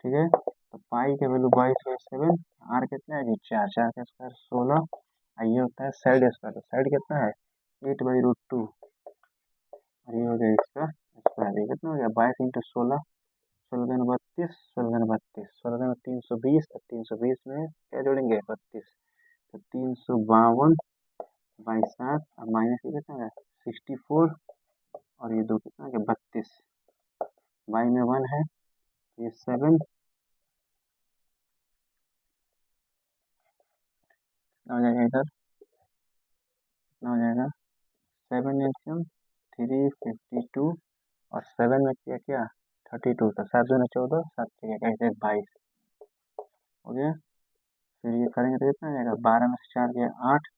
ठीक है। तो पाई के वैल्यू 22/7, आर कितना है जी, 4, 4 का स्क्वायर 16, और ये होता है साइड स्क्वायर। तो साइड कितना है, 8/√2, और ये हो गया इसका स्क्वायर। ये कितना हो गया, 22 × 16, 16×32, 16×32, 16×320, तो 320 में क्या जोड़ेंगे, 32, तो 352/7, और माइनस ये कितना है 64, और ये दो कितना है 32, बाई में 1 है, ये 7 हो जाएगा, इधर कितना हो जाएगा, 7 LCM 352, और 7 में किया क्या 32, तो 7×2 = 14, 7×1 = 22 हो गया। फिर ये करेंगे तो कितना आ जाएगा, 12 में से 4 गया 8,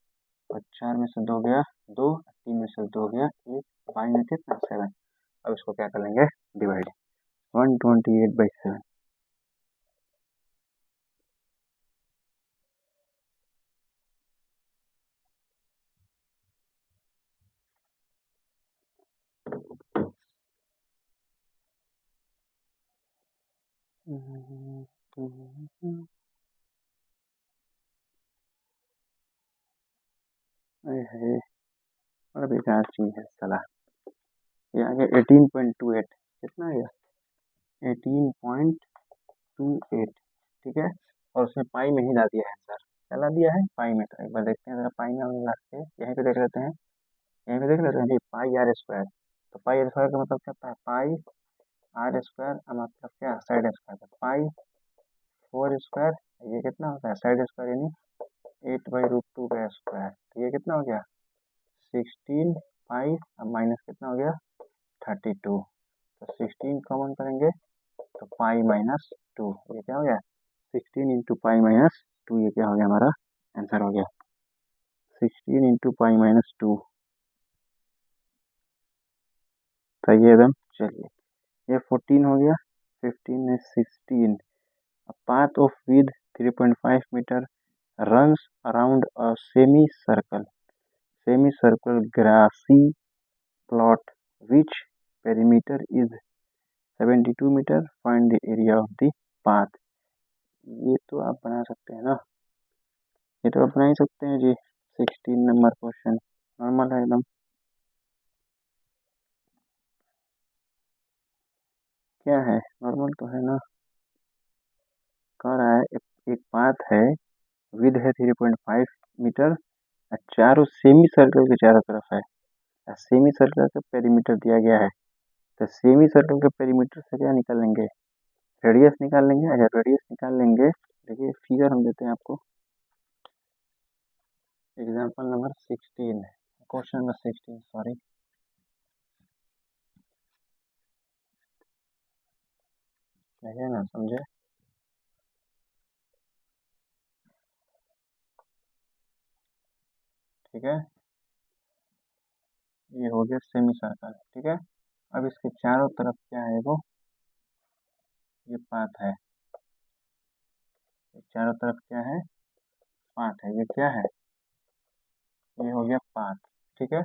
और 4 में से 2 गया 2, 3 में से 2 गया 1, 22 में कितना 7। अब इसको क्या कर लेंगे, डिवाइड, 128/7। अरे बड़ा बेकार चीज है साला। ये आ गया 18.28, कितना आ गया 18.28, ठीक है। और उसने पाई में ही ला दिया है आंसर, क्या ला दिया है, पाई में। तो एक बार देखते हैं जरा, पाई में हम ला के यहीं पे देख लेते हैं, यहीं पे देख लेते हैं जी, पाई आर स्क्वायर। तो पाई आर स्क्वायर का मतलब क्या होता है, पाई आर स्क्वायर, मतलब क्या, साइड स्क्वायर। तो पाई 4 स्क्वायर, ये कितना होता है साइड स्क्वायर, यानी 8/√2 का स्क्वायर। तो ये कितना हो गया 16 पाई, अब माइनस कितना हो गया 32। तो 16 कॉमन करेंगे तो पाई-2, ये क्या हो गया 16 × पाई-2, ये क्या हो गया हमारा आंसर हो गया 16 × पाई-2। तो ये एकदम, चलिए ये 14 हो गया, 15 में 16, path of width 3.5 metre runs around a semicircle grassy plot which perimeter is 72 meter, find the area of the path। ये तो आप बना सकते हैं ना, ये तो आप बना ही सकते हैं जी। 16 नंबर क्वेश्चन नॉर्मल है एकदम, क्या है नॉर्मल तो है ना। कह रहा है एक पाथ है, विद है 3.5 मीटर, और चारों सेमी सर्कल के चारों तरफ है, सेमी सर्कल का पेरीमीटर दिया गया है। तो सेमी सर्कल के पेरीमीटर से क्या निकाल लेंगे, रेडियस निकाल लेंगे। अगर रेडियस निकाल लेंगे, देखिए फिगर हम देते हैं आपको, example number 16, question number 16, sorry, है ना, समझे, ठीक है। ये हो गया सेमी सर्कल, ठीक है। अब इसके चारों तरफ क्या है, वो ये पाथ है, चारों तरफ क्या है, पाथ है, ये क्या है, ये हो गया पाथ, ठीक है।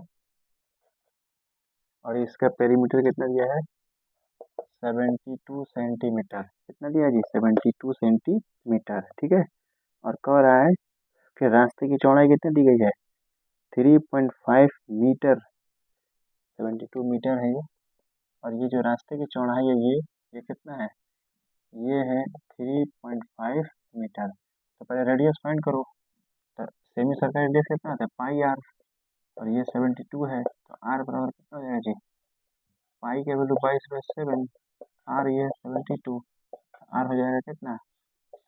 और इसका पेरीमीटर कितना दिया है, 72 सेंटीमीटर, कितना दिया जी 72 सेंटीमीटर, ठीक है। और कह रहा है कि रास्ते की चौड़ाई कितनी दी गई है, 3.5 मीटर, 72 मीटर है ये। और ये जो रास्ते की चौड़ाई है, ये कितना है, ये है 3.5 मीटर। तो पहले रेडियस फाइंड करो। तो सेमी सर्कल रेडियस कितना होता है, पाई आर, और ये 72 है, तो आर बराबर कितना हो जाएगा जी, पाई के वैल्यू 22/7, आर ये 72, आर हो जाएगा कितना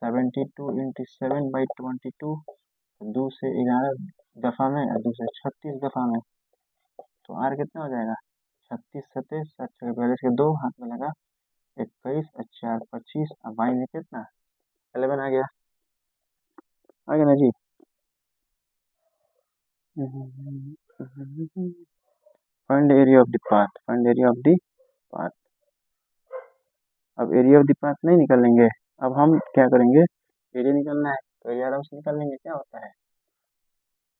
72 इंटू 7/22, 2 से 11 दफ़ा में और 2 से 36 दफ़ा में, तो आर कितना हो जाएगा 36 सत्ते 42 के 2 हाथ में लगा 21 और 4 25 और वाई में कितना 11 आ गया ना जी। Find area of the path, find area of the path. अब एरिया ऑफ द पाथ नहीं निकालेंगे, अब हम क्या करेंगे, एरिया निकालना है तो एरिया आराम से निकाल लेंगे। क्या होता है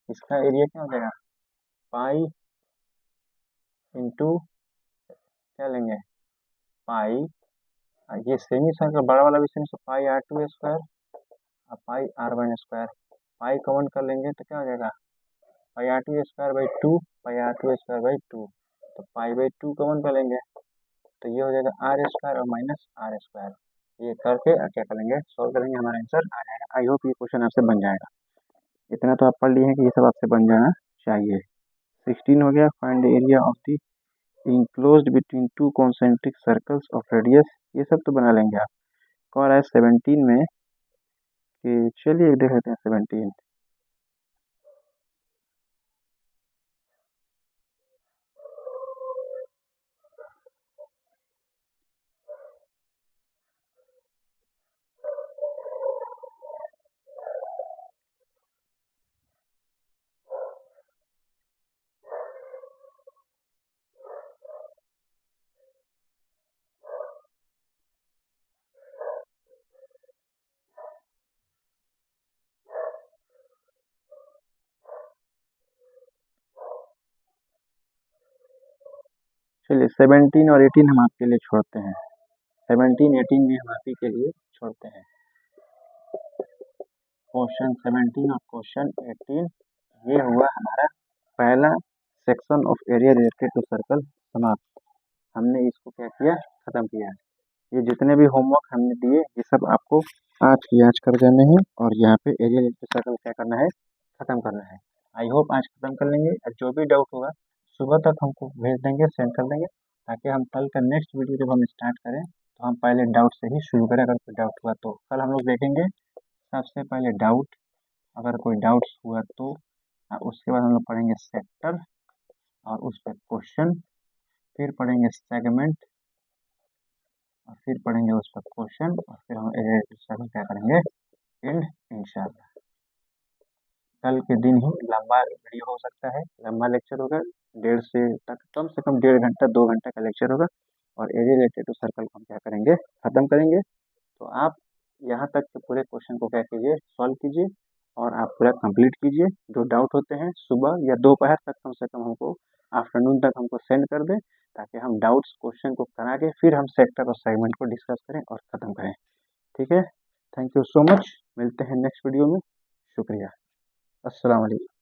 इसका एरिया, क्या हो जाएगा पाई इंटू क्या लेंगे पाई, ये सेमी सर्कल बड़ा वाला भी सेमी, तो पाई R2 स्क्वायर और पाई R1 स्क्वायर, पाई कॉमन कर लेंगे तो क्या हो जाएगा पाई R2 square by 2, pi R2 square by 2, तो पाई बाई 2 कॉमन कर लेंगे तो ये हो जाएगा R स्क्वायर और माइनस R स्क्वायर। ये करके क्या करेंगे सॉल्व करेंगे, हमारा आंसर आ जाएगा। आई होप ये क्वेश्चन आपसे बन जाएगा। इतना तो आप पढ़ लिए हैं कि ये सब आपसे बन जाना चाहिए। 16 हो गया, find the area of the enclosed between 2 concentric circles of radius, ये सब तो बना लेंगे आप। और है 17 में कि चलिए देख लेते हैं 17। चलिए 17 और 18 हम आपके लिए छोड़ते हैं, 17 18 में हम आप ही के लिए छोड़ते हैं। क्वेश्चन 17 और क्वेश्चन 18 ये हुआ हमारा पहला section of area related to circle समाप्त। हमने इसको क्या किया खत्म किया है। ये जितने भी होमवर्क हमने दिए ये सब आपको आज की आज कर देने हैं और यहाँ पे एरिया रिलेटेड टू सर्कल क्या करना है खत्म करना है। आई होप आज खत्म कर लेंगे, और जो भी डाउट होगा सुबह तक हमको भेज देंगे, सेंड कर देंगे, ताकि हम कल का नेक्स्ट वीडियो जब हम स्टार्ट करें तो हम पहले डाउट से ही शुरू करें। अगर कोई डाउट हुआ तो कल हम लोग देखेंगे सबसे पहले डाउट, अगर कोई डाउट्स हुआ तो उसके बाद हम लोग पढ़ेंगे सेक्टर और उस पर क्वेश्चन, फिर पढ़ेंगे सेगमेंट और फिर पढ़ेंगे उस पर क्वेश्चन, और फिर हम एरिया क्या करेंगे एंड इंशाल्लाह। कल के दिन ही लंबा वीडियो हो सकता है, लंबा लेक्चर होगा, 1.5 से तक कम से कम 1.5 घंटा 2 घंटा का लेक्चर होगा, और एरिया रिलेटेड टू सर्कल को हम क्या करेंगे खत्म करेंगे। तो आप यहाँ तक के पूरे क्वेश्चन को क्या कीजिए सॉल्व कीजिए और आप पूरा कंप्लीट कीजिए। जो डाउट होते हैं सुबह या दोपहर तक कम से कम हमको, आफ्टरनून तक हमको सेंड कर दें, ताकि हम डाउट्स क्वेश्चन को करा के फिर हम सेक्टर और सेगमेंट को डिस्कस करें और ख़त्म करें। ठीक है, थैंक यू सो मच, मिलते हैं नेक्स्ट वीडियो में, शुक्रिया, अस्सलाम वालेकुम।